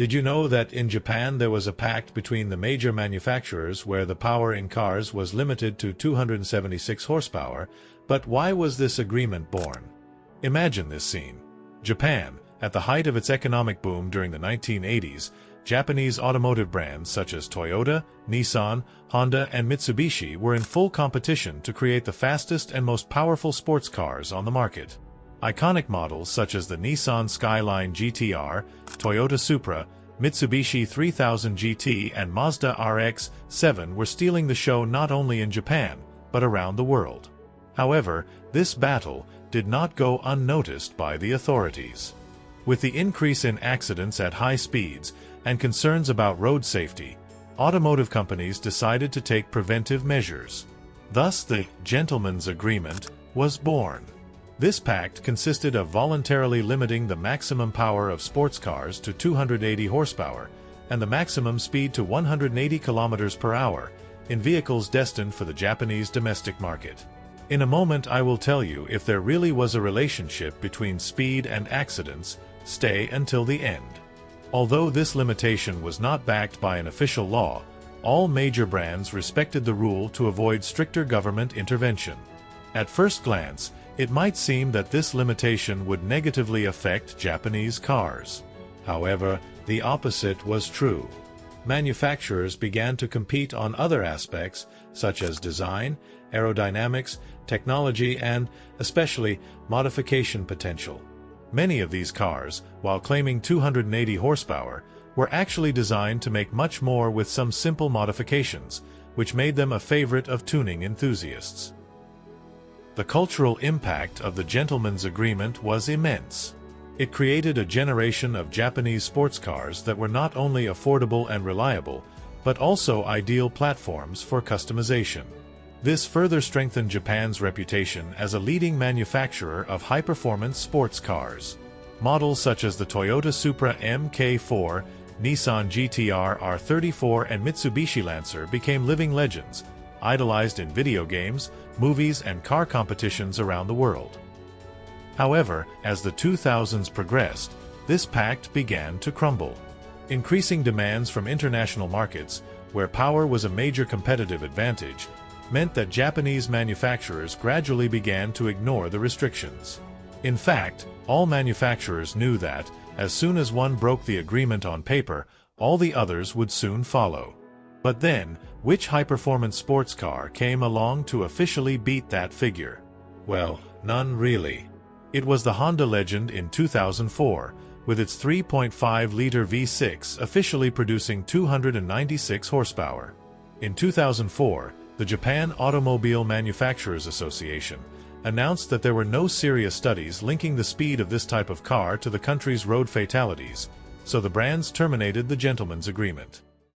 Did you know that in Japan there was a pact between the major manufacturers where the power in cars was limited to 276 horsepower, but why was this agreement born? Imagine this scene. Japan, at the height of its economic boom during the 1980s, Japanese automotive brands such as Toyota, Nissan, Honda, and Mitsubishi were in full competition to create the fastest and most powerful sports cars on the market. Iconic models such as the Nissan Skyline GT-R, Toyota Supra, Mitsubishi 3000 GT, and Mazda RX-7 were stealing the show not only in Japan, but around the world. However, this battle did not go unnoticed by the authorities. With the increase in accidents at high speeds and concerns about road safety, automotive companies decided to take preventive measures. Thus, the Gentleman's Agreement was born. This pact consisted of voluntarily limiting the maximum power of sports cars to 280 horsepower and the maximum speed to 180 kilometers per hour in vehicles destined for the Japanese domestic market. In a moment I will tell you if there really was a relationship between speed and accidents. Stay until the end. Although this limitation was not backed by an official law, all major brands respected the rule to avoid stricter government intervention. At first glance, it might seem that this limitation would negatively affect Japanese cars. However, the opposite was true. Manufacturers began to compete on other aspects such as design, aerodynamics, technology, and, especially, modification potential. Many of these cars, while claiming 280 horsepower, were actually designed to make much more with some simple modifications, which made them a favorite of tuning enthusiasts. The cultural impact of the Gentleman's Agreement was immense. It created a generation of Japanese sports cars that were not only affordable and reliable, but also ideal platforms for customization. This further strengthened Japan's reputation as a leading manufacturer of high-performance sports cars. Models such as the Toyota Supra Mk4, Nissan GT-R R34, and Mitsubishi Lancer became living legends, idolized in video games, movies, and car competitions around the world. However, as the 2000s progressed, this pact began to crumble. Increasing demands from international markets, where power was a major competitive advantage, meant that Japanese manufacturers gradually began to ignore the restrictions. In fact, all manufacturers knew that, as soon as one broke the agreement on paper, all the others would soon follow. But then, which high-performance sports car came along to officially beat that figure? Well, none really. It was the Honda Legend in 2004, with its 3.5-liter V6 officially producing 296 horsepower. In 2004, the Japan Automobile Manufacturers Association announced that there were no serious studies linking the speed of this type of car to the country's road fatalities, so the brands terminated the Gentleman's Agreement.